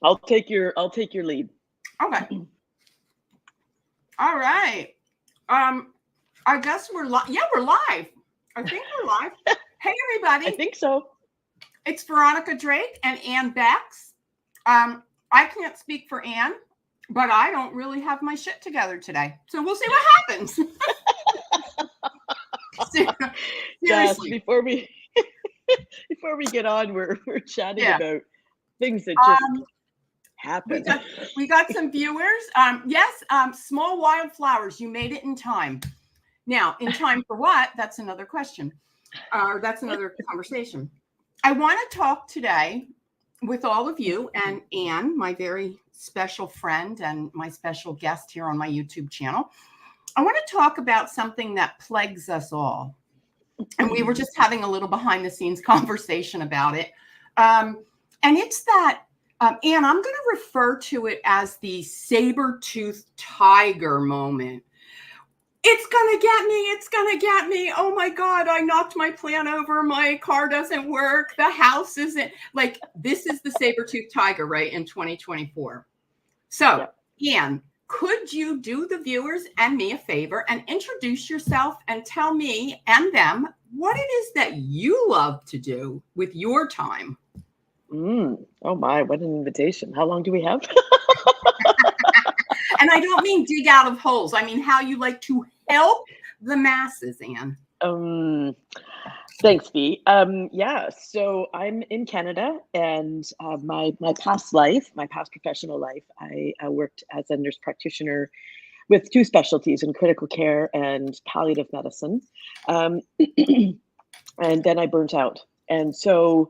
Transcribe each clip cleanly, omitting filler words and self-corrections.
I'll take your lead. Okay. All right. I guess we're live. Yeah, we're live. I think we're live. Hey, I everybody. think so. It's Veronica Drake and Ann Becks. I can't speak for Ann, but I don't really have my shit together today. So we'll see what happens. Yes, Seriously. before we get on, we're chatting Yeah. about things that just We happen. got we got some viewers. Yes, small wildflowers. You made it in time. Now, in time for what? That's another question. That's another conversation. I want to talk today with all of you and Anne, my very special friend and my special guest here on my YouTube channel. I want to talk about something that plagues us all. And we were just having a little behind the scenes conversation about it. And it's that, Anne, I'm going to refer to it as the saber-toothed tiger moment. It's going to get me. It's going to get me. Oh my God, I knocked my plan over. My car doesn't work. The house isn't like, this is the saber-toothed tiger, right? In 2024. So, Anne, could you do the viewers and me a favor and introduce yourself and tell me and them what it is that you love to do with your time? Oh my, what an invitation. How long do we have? And I don't mean dig out of holes. I mean how you like to help the masses, Anne. Thanks, V. Yeah, so I'm in Canada, and my past life, my past professional life, I worked as a nurse practitioner with two specialties in critical care and palliative medicine, and then I burnt out. And so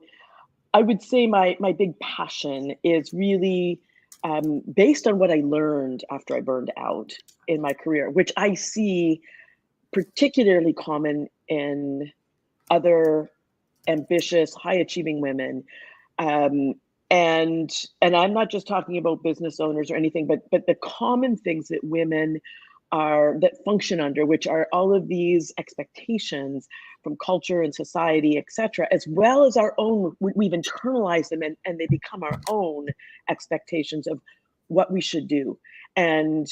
I would say my big passion is really based on what I learned after I burned out in my career, which I see particularly common in other ambitious, high-achieving women. And I'm not just talking about business owners or anything, but the common things that women that function under, which are all of these expectations from culture and society, et cetera, as well as our own. We've internalized them, and they become our own expectations of what we should do, and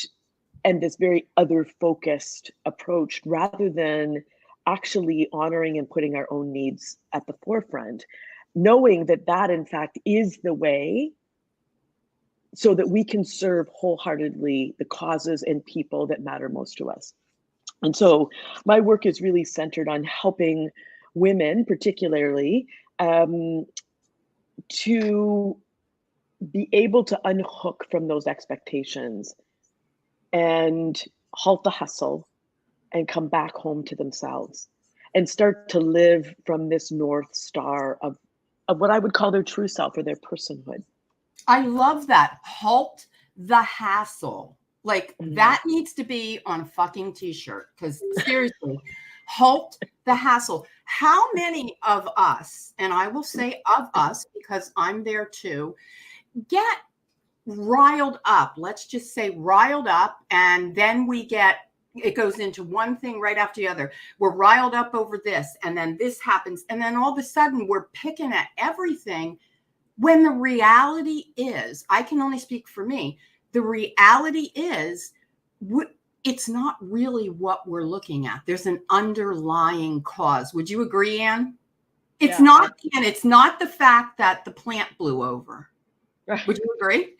this very other focused approach rather than actually honoring and putting our own needs at the forefront, knowing that in fact is the way so that we can serve wholeheartedly the causes and people that matter most to us. And so my work is really centered on helping women, particularly, to be able to unhook from those expectations and halt the hustle and come back home to themselves and start to live from this North Star of what I would call their true self or their personhood. I love that. Halt the hassle. Like that needs to be on a fucking t-shirt, because seriously, halt the hassle. How many of us, and I will say of us because I'm there too, get riled up? Let's just say riled up, and then it goes into one thing right after the other. We're riled up over this, and then this happens, and then all of a sudden we're picking at everything, when the reality is, I can only speak for me, the reality is it's not really what we're looking at. There's an underlying cause. Would you agree, Anne? It's not, and it's not the fact that the plant blew over. Would you agree?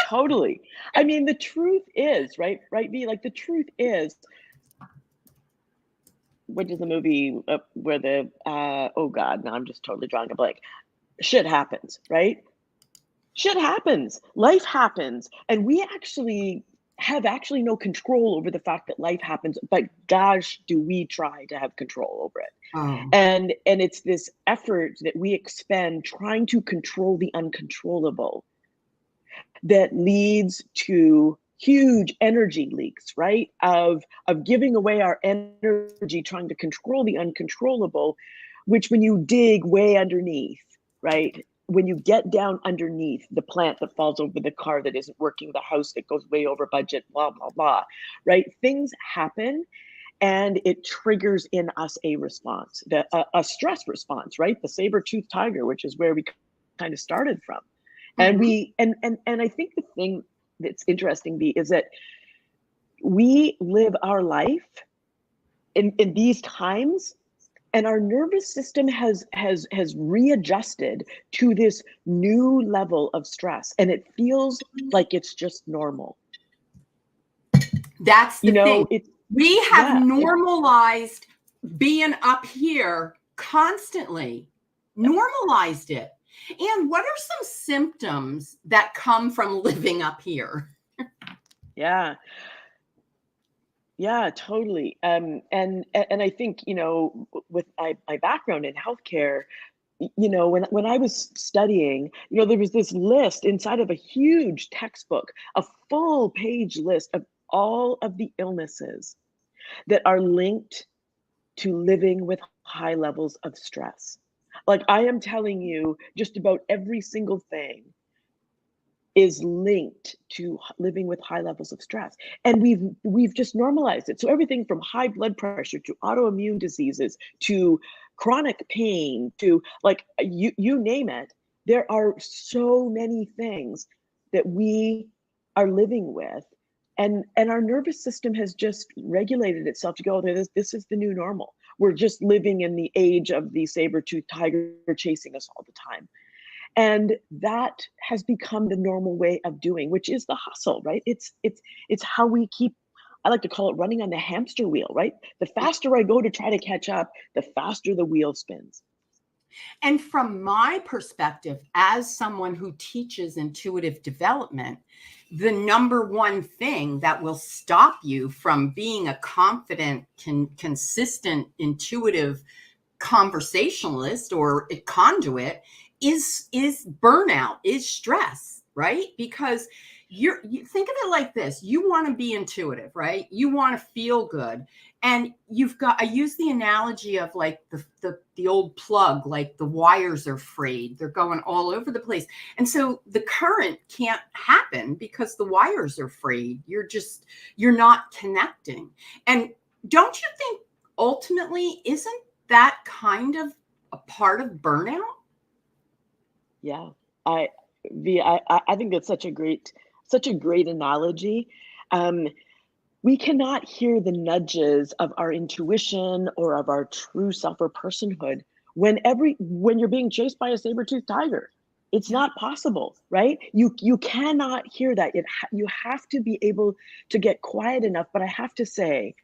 Totally. I mean, the truth is, right, V? Like, the truth is, what is the movie where oh God, now I'm just totally drawing a blank. Shit happens, right? Shit happens. Life happens. And we have no control over the fact that life happens, but gosh, do we try to have control over it. Oh. And it's this effort that we expend trying to control the uncontrollable that leads to huge energy leaks, right? Of giving away our energy trying to control the uncontrollable, which when you dig way underneath, right? When you get down underneath the plant that falls over the car that isn't working, the house that goes way over budget, blah, blah, blah, right? Things happen and it triggers in us a response, a stress response, right? The saber-toothed tiger, which is where we kind of started from. And we and I think the thing that's interesting, B, is that we live our life in these times, and our nervous system has readjusted to this new level of stress, and it feels like it's just normal. That's the thing. We have yeah, normalized being up here constantly, normalized it. And what are some symptoms that come from living up here? Yeah. Yeah, totally. And I think, with my background in healthcare, when I was studying, there was this list inside of a huge textbook, a full page list of all of the illnesses that are linked to living with high levels of stress. Like, I am telling you, just about every single thing is linked to living with high levels of stress, and we've just normalized it. So everything from high blood pressure to autoimmune diseases to chronic pain to, like, you name it. There are so many things that we are living with, and our nervous system has just regulated itself to go, this is the new normal. We're just living in the age of the saber-toothed tiger chasing us all the time. And that has become the normal way of doing, which is the hustle, right? It's how we keep, I like to call it, running on the hamster wheel, right? The faster I go to try to catch up, the faster the wheel spins. And from my perspective, as someone who teaches intuitive development, the number one thing that will stop you from being a confident, consistent, intuitive conversationalist or a conduit is burnout, is stress, right? Because you think of it like this: you want to be intuitive, right? You want to feel good, and I use the analogy of like the old plug, like the wires are frayed, they're going all over the place, and so the current can't happen because the wires are frayed. You're not connecting. And don't you think ultimately, isn't that kind of a part of burnout? Yeah, I think that's such a great analogy. We cannot hear the nudges of our intuition or of our true self or personhood when you're being chased by a saber-toothed tiger. It's not possible, right? You cannot hear that. You have to be able to get quiet enough. But I have to say,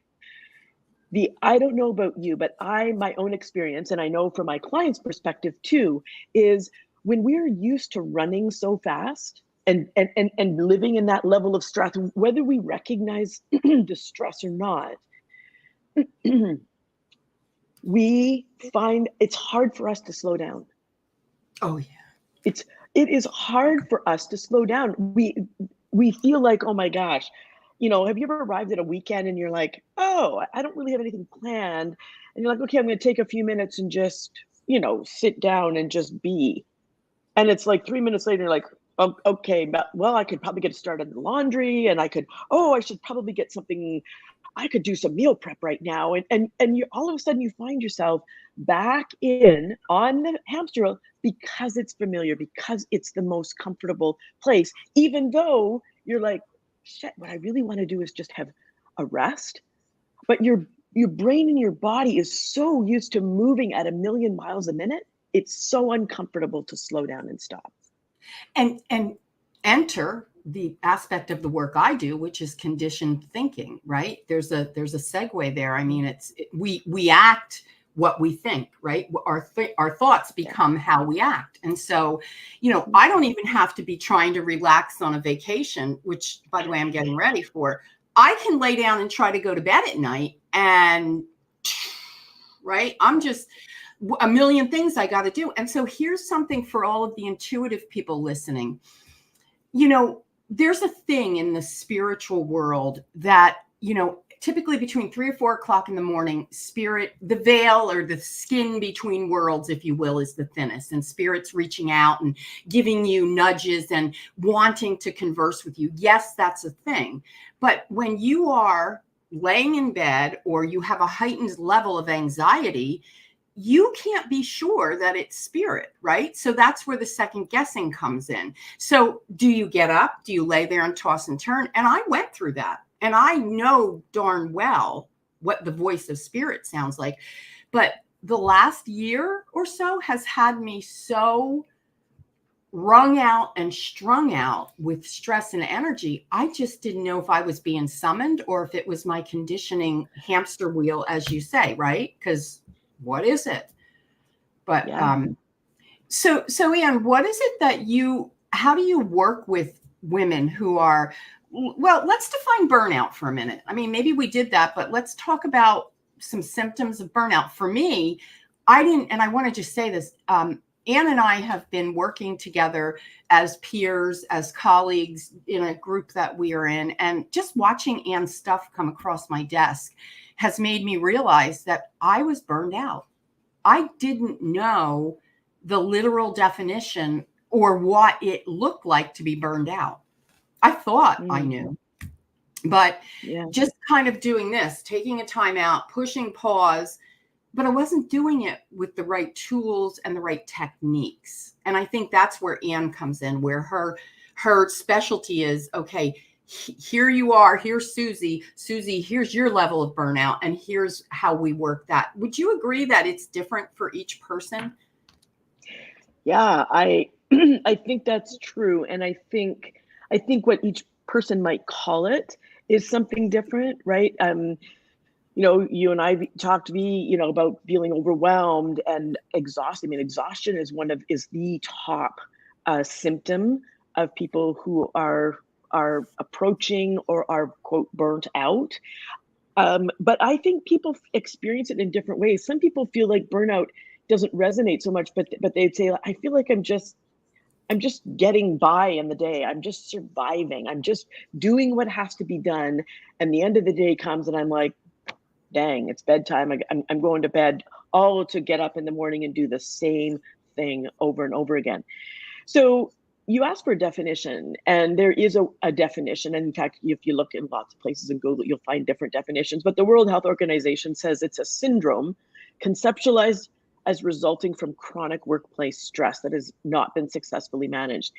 I don't know about you, but my own experience, and I know from my clients' perspective too, is when we're used to running so fast and living in that level of stress, whether we recognize the stress or not, we find it's hard for us to slow down. Oh yeah. It is hard for us to slow down. We feel like, oh my gosh, have you ever arrived at a weekend and you're like, oh, I don't really have anything planned. And you're like, okay, I'm going to take a few minutes and just, sit down and just be. And it's like 3 minutes later, you're like, oh, okay, but, well, I could probably get started in the laundry, and I should probably get something. I could do some meal prep right now. And you all of a sudden you find yourself back on the hamster wheel because it's familiar, because it's the most comfortable place, even though you're like, shit, what I really want to do is just have a rest. But your brain and your body is so used to moving at 1,000,000 miles a minute, it's so uncomfortable to slow down and stop. And enter the aspect of the work I do, which is conditioned thinking, right? There's a segue there. I mean, we act what we think, right? Our thoughts become how we act. And so, I don't even have to be trying to relax on a vacation, which, by the way, I'm getting ready for. I can lay down and try to go to bed at night, and right, I'm just a million things I got to do. And so here's something for all of the intuitive people listening. There's a thing in the spiritual world that, typically between 3 or 4 o'clock in the morning, spirit, the veil or the skin between worlds, if you will, is the thinnest, and spirit's reaching out and giving you nudges and wanting to converse with you. Yes, that's a thing. But when you are laying in bed or you have a heightened level of anxiety, you can't be sure that it's spirit, right? So that's where the second guessing comes in. So do you get up? Do you lay there and toss and turn? And I went through that. And I know darn well what the voice of spirit sounds like. But the last year or so has had me so wrung out and strung out with stress and energy. I just didn't know if I was being summoned or if it was my conditioning hamster wheel, as you say, right? Because what is it? But Yeah. so Anne, what is it that how do you work with women who are, well, let's define burnout for a minute. I mean, maybe we did that, but let's talk about some symptoms of burnout. For me, and I want to just say this, Anne and I have been working together as peers, as colleagues in a group that we are in. And just watching Anne's stuff come across my desk has made me realize that I was burned out. I didn't know the literal definition or what it looked like to be burned out. I thought I knew, but just kind of doing this, taking a time out, pushing pause, but I wasn't doing it with the right tools and the right techniques. And I think that's where Anne comes in, where her specialty is, okay, here you are, here's Susie, here's your level of burnout, and here's how we work that. Would you agree that it's different for each person? Yeah, I think that's true. And I think what each person might call it is something different, right? You and I talked about feeling overwhelmed and exhausted. I mean, exhaustion is the top symptom of people who are approaching or are, quote, burnt out. But I think people experience it in different ways. Some people feel like burnout doesn't resonate so much, but they'd say, I feel like I'm just getting by in the day. I'm just surviving. I'm just doing what has to be done. And the end of the day comes and I'm like, dang, it's bedtime. I'm going to bed, all to get up in the morning and do the same thing over and over again. So you asked for a definition, and there is a definition. And in fact, if you look in lots of places in Google, you'll find different definitions. But the World Health Organization says it's a syndrome conceptualized as resulting from chronic workplace stress that has not been successfully managed.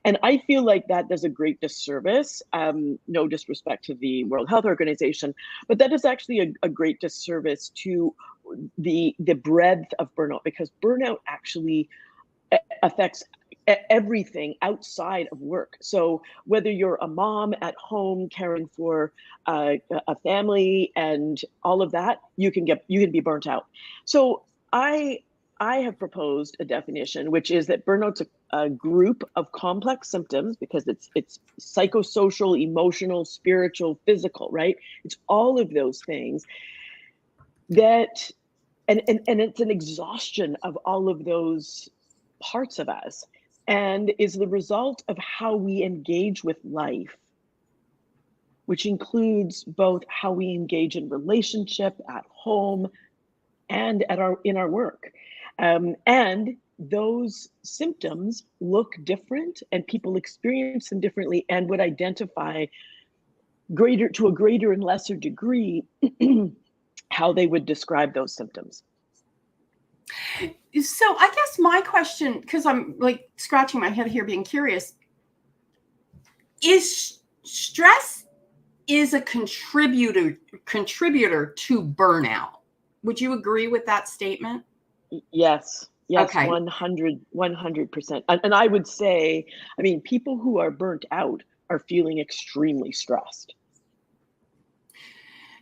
And I feel like that does a great disservice, no disrespect to the World Health Organization, but that is actually a great disservice to the breadth of burnout, because burnout actually affects everything outside of work. So whether you're a mom at home caring for a family and all of that, you can be burnt out. So I have proposed a definition, which is that burnout's a group of complex symptoms, because it's psychosocial, emotional, spiritual, physical, right? It's all of those things that, and it's an exhaustion of all of those parts of us, and is the result of how we engage with life, which includes both how we engage in relationship, at home, and in our work. And those symptoms look different, and people experience them differently, and would identify to a greater and lesser degree how they would describe those symptoms. So I guess my question, because I'm like scratching my head here being curious, is stress is a contributor to burnout. Would you agree with that statement? Yes, Okay. 100%. And I would say, I mean, people who are burnt out are feeling extremely stressed.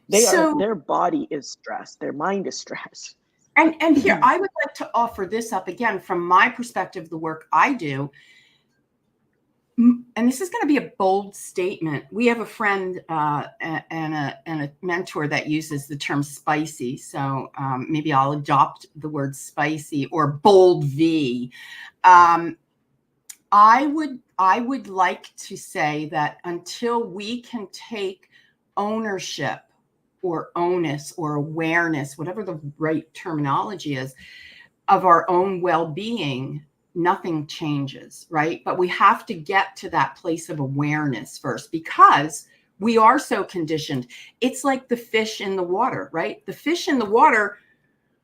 Their body is stressed, their mind is stressed. And here, I would like to offer this up again from my perspective, the work I do. And this is going to be a bold statement. We have a friend and a mentor that uses the term spicy. So maybe I'll adopt the word spicy or bold V. I would like to say that until we can take ownership or onus or awareness, whatever the right terminology is, of our own well-being, nothing changes, right? But we have to get to that place of awareness first, because we are so conditioned. It's like the fish in the water, right? The fish in the water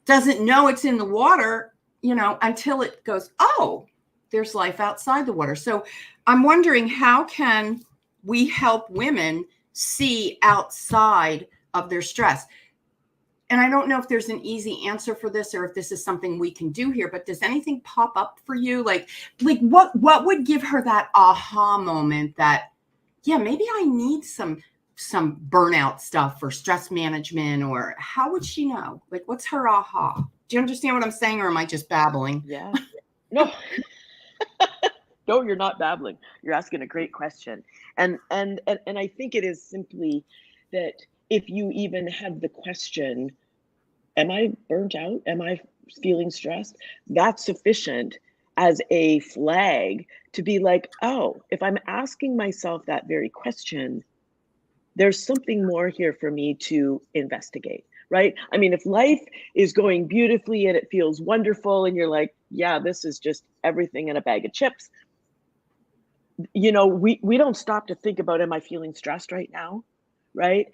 doesn't know it's in the water, until it goes, oh, there's life outside the water. So I'm wondering, how can we help women see outside of their stress? And I don't know if there's an easy answer for this or if this is something we can do here, but does anything pop up for you? Like what would give her that aha moment that, yeah, maybe I need some burnout stuff or stress management, or how would she know? Like, what's her aha? Do you understand what I'm saying, or am I just babbling? Yeah. No. No, you're not babbling. You're asking a great question. And I think it is simply that if you even have the question, am I burnt out? Am I feeling stressed? That's sufficient as a flag to be like, oh, if I'm asking myself that very question, there's something more here for me to investigate, right? I mean, if life is going beautifully and it feels wonderful and you're like, yeah, this is just everything in a bag of chips, we don't stop to think about, am I feeling stressed right now, right?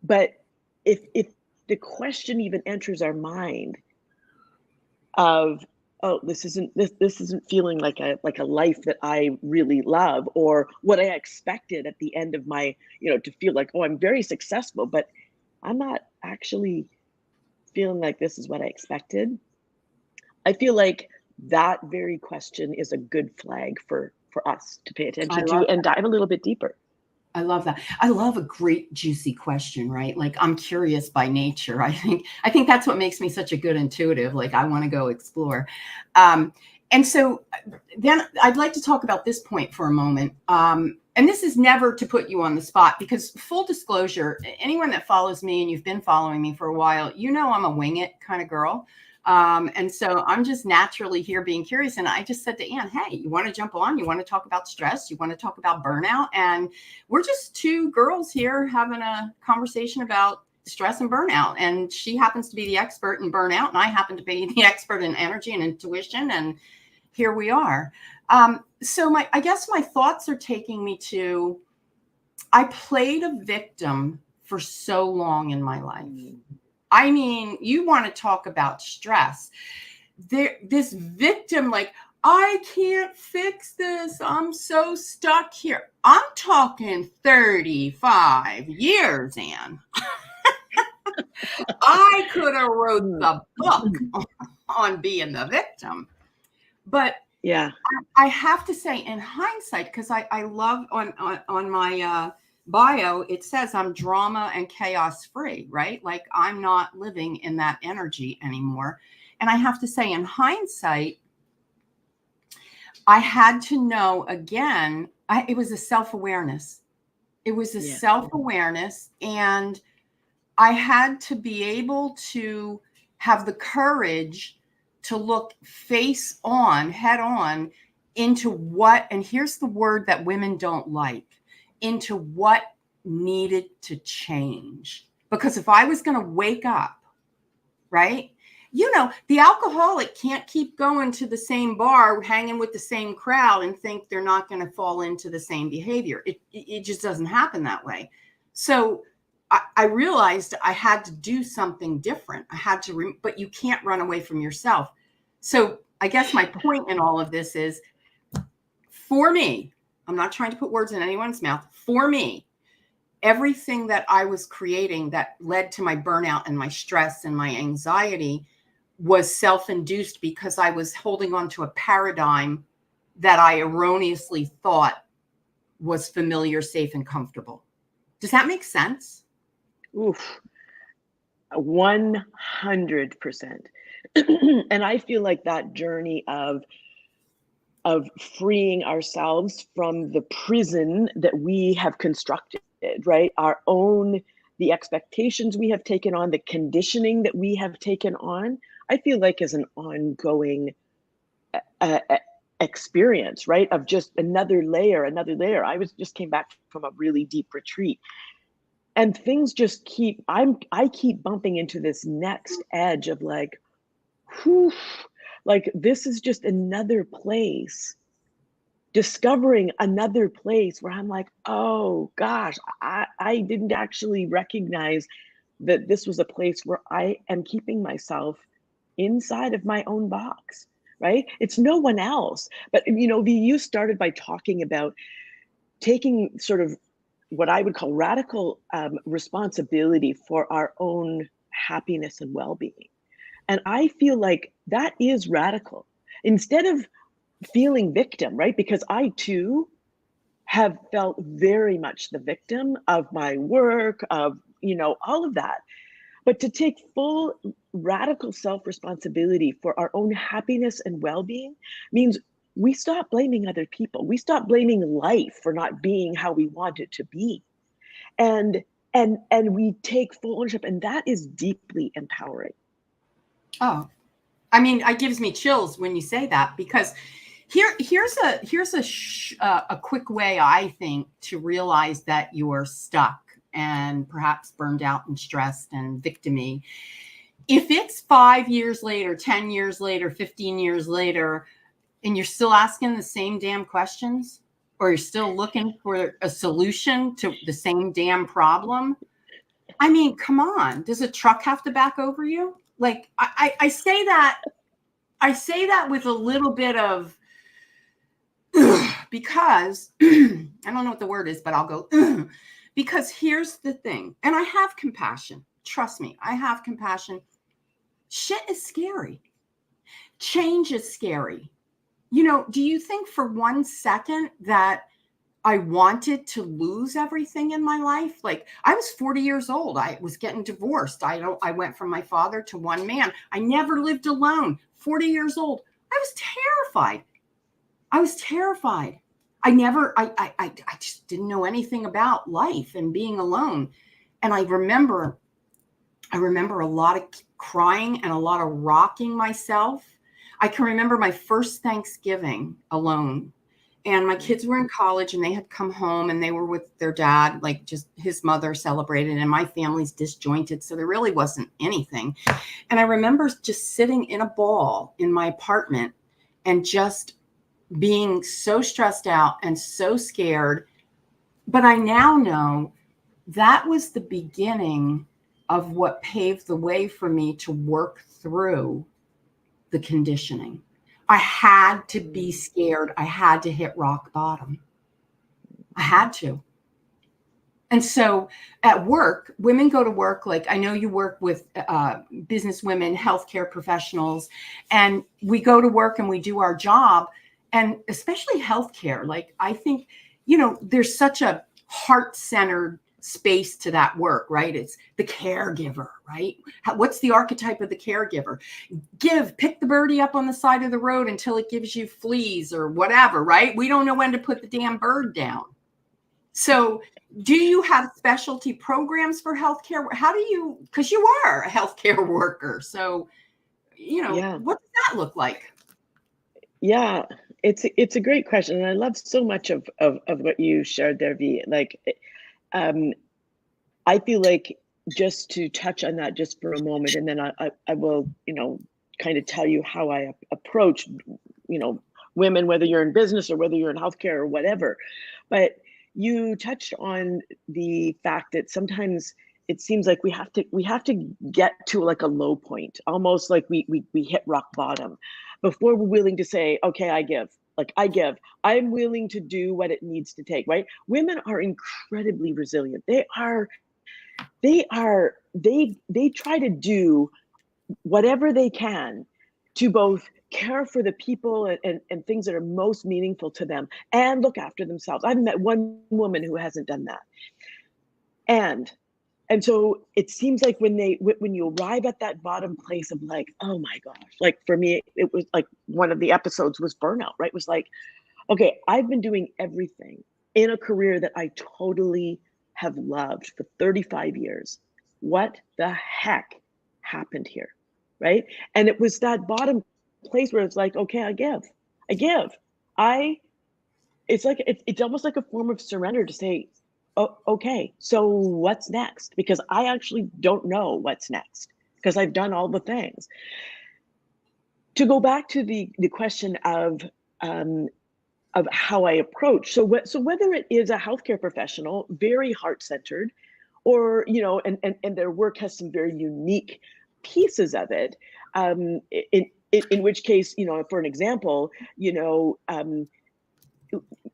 But if the question even enters our mind of, oh, this isn't feeling like a life that I really love, or what I expected at the end of my, to feel like, oh, I'm very successful, but I'm not actually feeling like this is what I expected. I feel like that very question is a good flag for us to pay I attention to love and dive a little bit deeper. I love that. I love a great juicy question, right? Like, I'm curious by nature. I think that's what makes me such a good intuitive. Like, I want to go explore. And so then I'd like to talk about this point for a moment. And this is never to put you on the spot, because full disclosure, anyone that follows me, and you've been following me for a while, I'm a wing it kind of girl. And so I'm just naturally here being curious. And I just said to Anne, hey, you want to jump on? You want to talk about stress? You want to talk about burnout? And we're just two girls here having a conversation about stress and burnout. And she happens to be the expert in burnout, and I happen to be the expert in energy and intuition. And here we are. So I guess my thoughts are taking me to, I played a victim for so long in my life. I mean, you want to talk about stress. This victim, like, I can't fix this. I'm so stuck here. I'm talking 35 years, Anne. I could have wrote the book on being the victim. But yeah, I have to say, in hindsight, because I love on my bio, it says I'm drama and chaos free, right? Like, I'm not living in that energy anymore. And I have to say, in hindsight, I had to know again, it was a self-awareness. It was a self-awareness. And I had to be able to have the courage to look head on into what, and here's the word that women don't like, into what needed to change. Because if I was going to wake up, right? The alcoholic can't keep going to the same bar, hanging with the same crowd, and think they're not going to fall into the same behavior. It just doesn't happen that way. So I realized I had to do something different. I had to, but you can't run away from yourself. So I guess my point in all of this is, for me, I'm not trying to put words in anyone's mouth. For me, everything that I was creating that led to my burnout and my stress and my anxiety was self-induced, because I was holding on to a paradigm that I erroneously thought was familiar, safe, and comfortable. Does that make sense? Oof, 100%. And I feel like that journey of freeing ourselves from the prison that we have constructed, right? The expectations we have taken on, the conditioning that we have taken on, I feel like is an ongoing experience, right? Of just another layer. I just came back from a really deep retreat, and things just I keep bumping into this next edge of like, whew, like this is just another place, discovering another place where I'm like, oh gosh, I didn't actually recognize that this was a place where I am keeping myself inside of my own box, right? It's no one else. But, you started by talking about taking sort of what I would call radical responsibility for our own happiness and well-being. And I feel like that is radical. Instead of feeling victim, right? Because I too have felt very much the victim of my work, of, all of that. But to take full radical self-responsibility for our own happiness and well-being means we stop blaming other people. We stop blaming life for not being how we want it to be. And we take full ownership, and that is deeply empowering. Oh, I mean, it gives me chills when you say that, because here's a quick way, I think, to realize that you're stuck and perhaps burned out and stressed and victimy. If it's 5 years later, 10 years later, 15 years later, and you're still asking the same damn questions, or you're still looking for a solution to the same damn problem, I mean, come on. Does a truck have to back over you? Like, I say that with a little bit of because I don't know what the word is, but I'll go because here's the thing. And I have compassion. Trust me, I have compassion. Shit is scary. Change is scary. Do you think for 1 second that I wanted to lose everything in my life? Like, I was 40 years old. I was getting divorced. I went from my father to one man. I never lived alone. 40 years old. I was terrified. I just didn't know anything about life and being alone. And I remember a lot of crying and a lot of rocking myself. I can remember my first Thanksgiving alone. And my kids were in college and they had come home and they were with their dad, like just his mother celebrated, and my family's disjointed. So there really wasn't anything. And I remember just sitting in a ball in my apartment and just being so stressed out and so scared. But I now know that was the beginning of what paved the way for me to work through the conditioning. I had to be scared. I had to hit rock bottom. I had to. And so at work, women go to work. Like, I know you work with business women, healthcare professionals, and we go to work and we do our job. And especially healthcare, like, I think, there's such a heart-centered space to that work, right? It's the caregiver, right? What's the archetype of the caregiver? Pick the birdie up on the side of the road until it gives you fleas or whatever, right? We don't know when to put the damn bird down. So do you have specialty programs for healthcare? How do you, because you are a healthcare worker. So, what does that look like? Yeah, it's a great question. And I love so much of what you shared there, V. Like, I feel like, just to touch on that just for a moment, and then I will, kind of tell you how I approach, women, whether you're in business or whether you're in healthcare or whatever. But you touched on the fact that sometimes it seems like we have to get to like a low point, almost like we hit rock bottom before we're willing to say, okay, I give. Like, I'm willing to do what it needs to take, right? Women are incredibly resilient. They try to do whatever they can to both care for the people and things that are most meaningful to them and look after themselves. I've met one woman who hasn't done that. And so it seems like when you arrive at that bottom place of like, oh my gosh, like for me, it was like one of the episodes was burnout, right? It was like, okay, I've been doing everything in a career that I totally have loved for 35 years. What the heck happened here, right? And it was that bottom place where it's like, okay, I give. It's almost like a form of surrender to say, oh, okay, so what's next? Because I actually don't know what's next because I've done all the things. To go back to the question of how I approach. So whether it is a healthcare professional, very heart-centered, or and their work has some very unique pieces of it. In which case, for an example,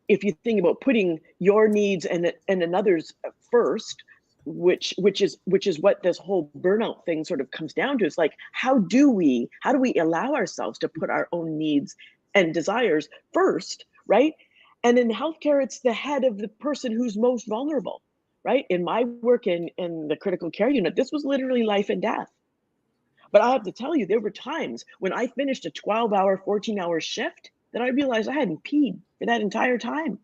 if you think about putting your needs and another's first, which is what this whole burnout thing sort of comes down to. It's like, how do we allow ourselves to put our own needs and desires first, right? And in healthcare, it's the head of the person who's most vulnerable, right? In my work in the critical care unit, this was literally life and death. But I have to tell you, there were times when I finished a 12-hour, 14-hour shift that I realized I hadn't peed for that entire time.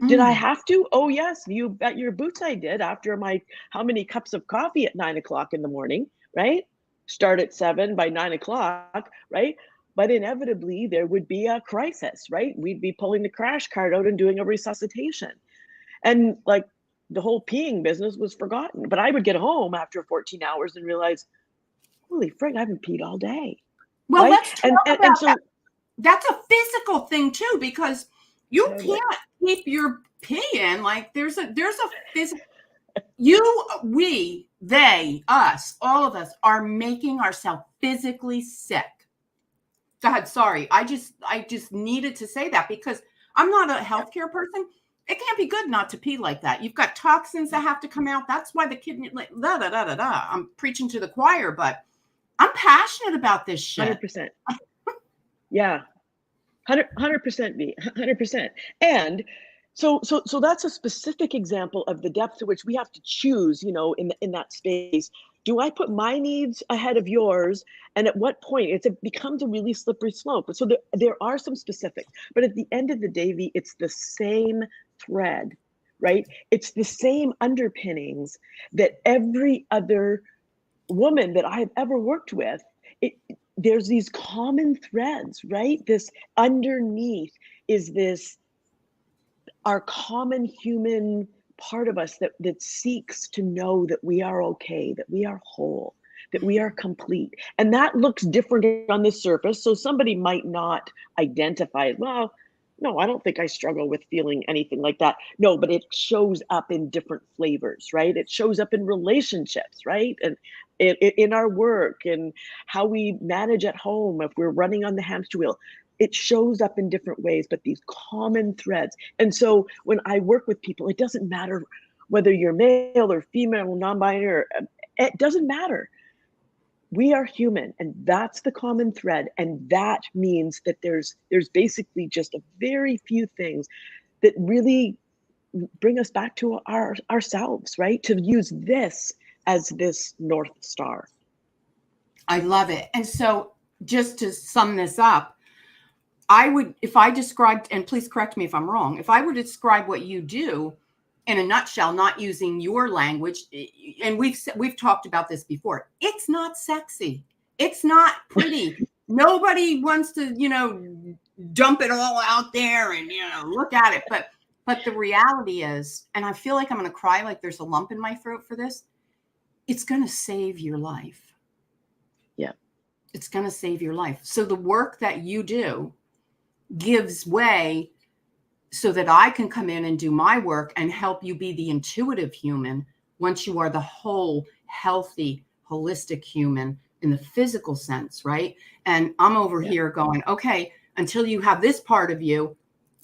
Did I have to? Oh, yes, you bet your boots I did, after my how many cups of coffee at 9 o'clock in the morning, right? Start at 7, by 9 o'clock, right? But inevitably there would be a crisis, right? We'd be pulling the crash cart out and doing a resuscitation. And like, the whole peeing business was forgotten. But I would get home after 14 hours and realize, holy frig, I haven't peed all day. Well, right? let's talk about and so that. That's a physical thing too, because you can't keep your pee in. Like there's a physical, we, they, us, all of us are making ourselves physically sick. Go ahead. Sorry. I just needed to say that because I'm not a healthcare person. It can't be good not to pee like that. You've got toxins that have to come out. That's why the kidney, I'm preaching to the choir, but I'm passionate about this shit. 100%. Yeah. 100% me, 100%. And so that's a specific example of the depth to which we have to choose, in that space. Do I put my needs ahead of yours? And at what point? It becomes a really slippery slope. So there are some specifics, but at the end of the day, it's the same thread, right? It's the same underpinnings that every other woman that I've ever worked with, there's these common threads, right? This underneath is our common human part of us that seeks to know that we are okay, that we are whole, that we are complete. And that looks different on the surface. So somebody might not identify it. Well, no, I don't think I struggle with feeling anything like that. No, but it shows up in different flavors, right? It shows up in relationships, right? And in our work and how we manage at home, if we're running on the hamster wheel, it shows up in different ways, but these common threads. And so when I work with people, it doesn't matter whether you're male or female, non-binary, it doesn't matter. We are human, and that's the common thread. And that means that there's basically just a very few things that really bring us back to ourselves, right? To use this as this North Star. I love it. And so just to sum this up, I would, if I described, and please correct me if I'm wrong, if I were to describe what you do in a nutshell, not using your language, and we've talked about this before, it's not sexy. It's not pretty. Nobody wants to, dump it all out there and, look at it. But the reality is, and I feel like I'm going to cry, like there's a lump in my throat for this, it's going to save your life. Yeah. It's going to save your life. So the work that you do gives way so that I can come in and do my work and help you be the intuitive human once you are the whole, healthy, holistic human in the physical sense, right? And I'm over here going, okay, until you have this part of you,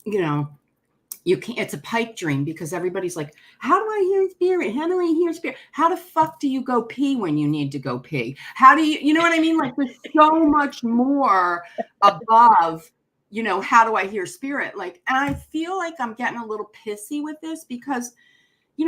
you can't, it's a pipe dream because everybody's like, how do I hear spirit? How do I hear spirit? How the fuck do you go pee when you need to go pee? How do you know what I mean? Like there's so much more above, how do I hear spirit? Like, and I feel like I'm getting a little pissy with this because, we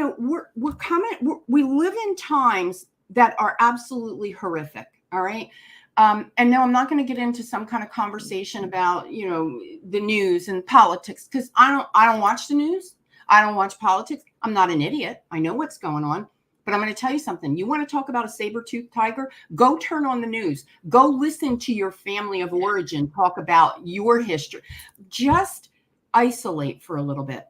live in times that are absolutely horrific. All right. And no, I'm not going to get into some kind of conversation about, the news and politics because I don't watch the news. I don't watch politics. I'm not an idiot. I know what's going on. But I'm going to tell you something. You want to talk about a saber-toothed tiger? Go turn on the news. Go listen to your family of origin talk about your history. Just isolate for a little bit,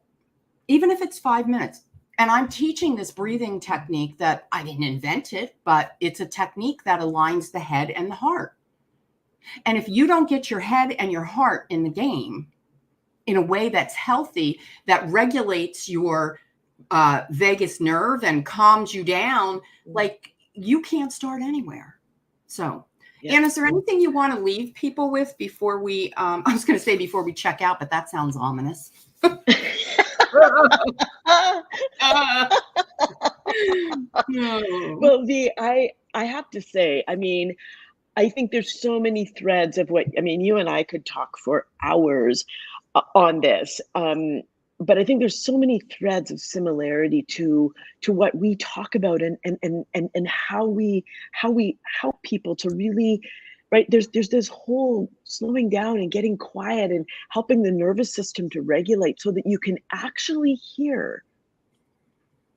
even if it's 5 minutes. And I'm teaching this breathing technique that I didn't invent it, but it's a technique that aligns the head and the heart. And if you don't get your head and your heart in the game in a way that's healthy, that regulates your vagus nerve and calms you down, like you can't start anywhere. So, Yeah. Anne, is there anything you want to leave people with before we, I was going to say before we check out, but that sounds ominous. Well, I have to say, I mean, I think there's so many threads of what, I mean, you and I could talk for hours on this. But I think there's so many threads of similarity to what we talk about and how we help people to really, right? There's this whole slowing down and getting quiet and helping the nervous system to regulate so that you can actually hear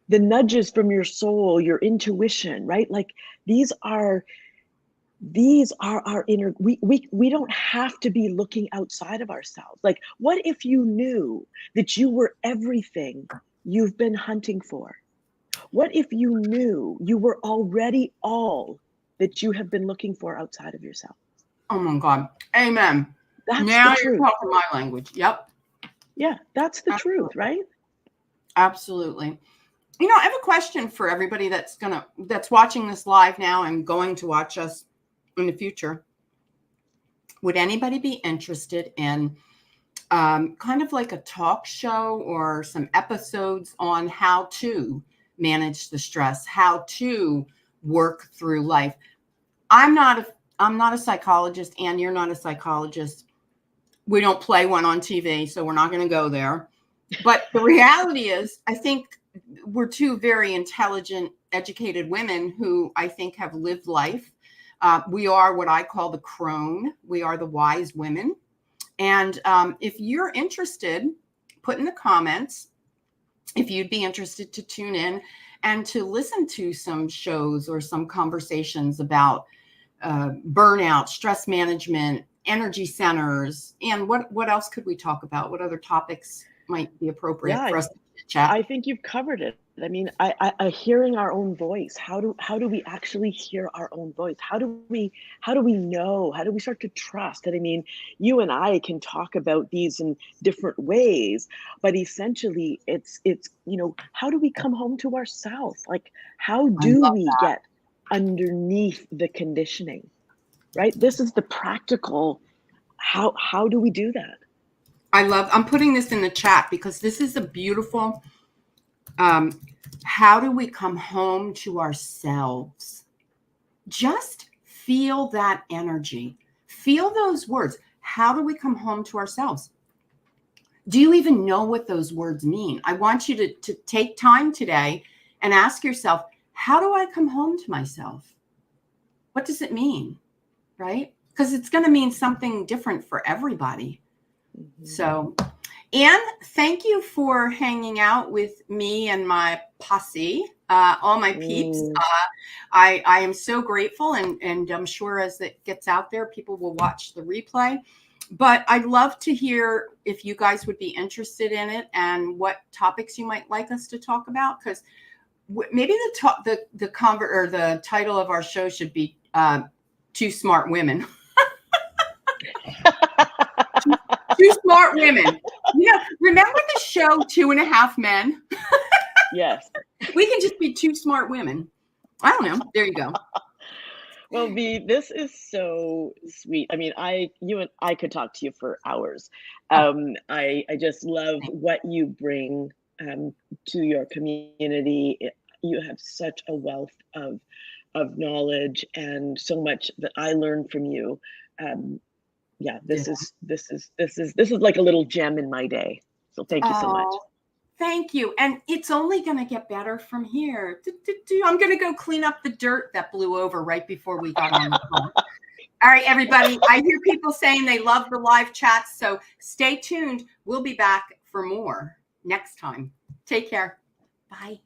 the nudges from your soul, your intuition, right? Like these are our inner, we don't have to be looking outside of ourselves. Like, what if you knew that you were everything you've been hunting for? What if you knew you were already all that you have been looking for outside of yourself? Oh my God. Amen. That's now the you're truth. talking my language. Yep. Yeah, that's the Absolutely. truth, right? Absolutely. You know, I have a question for everybody that's watching this live now and going to watch us in the future. Would anybody be interested in kind of like a talk show or some episodes on how to manage the stress, how to work through life? I'm not a psychologist, and you're not a psychologist. We don't play one on TV, so we're not going to go there. But the reality is, I think we're two very intelligent, educated women who I think have lived life. We are what I call the crone. We are the wise women. And if you're interested, put in the comments if you'd be interested to tune in and to listen to some shows or some conversations about burnout, stress management, energy centers, and what else could we talk about? What other topics might be appropriate for us to chat? I think you've covered it. I mean, I hearing our own voice. How do we actually hear our own voice? How do we know? How do we start to trust? And I mean, you and I can talk about these in different ways, but essentially it's how do we come home to ourselves? Like, how do we get underneath the conditioning? Right? This is the practical, how do we do that? I'm putting this in the chat because this is a beautiful, how do we come home to ourselves? Just feel that energy. Feel those words. How do we come home to ourselves? Do you even know what those words mean? I want you to take time today and ask yourself, how do I come home to myself? What does it mean? Right? Because it's going to mean something different for everybody. Mm-hmm. So, Anne, thank you for hanging out with me and my posse, all my peeps. I am so grateful, and I'm sure as it gets out there, people will watch the replay. But I'd love to hear if you guys would be interested in it and what topics you might like us to talk about. Because maybe the title of our show should be Two Smart Women. Two smart women. Remember the show 2.5 Men? Yes. We can just be two smart women. I don't know. There you go. Well, V, this is so sweet. I mean, you and I could talk to you for hours. I just love what you bring to your community. You have such a wealth of knowledge and so much that I learned from you. This is like a little gem in my day. So thank you so much. Thank you. And it's only going to get better from here. I'm going to go clean up the dirt that blew over right before we got on the phone. All right, everybody. I hear people saying they love the live chats. So stay tuned. We'll be back for more next time. Take care. Bye.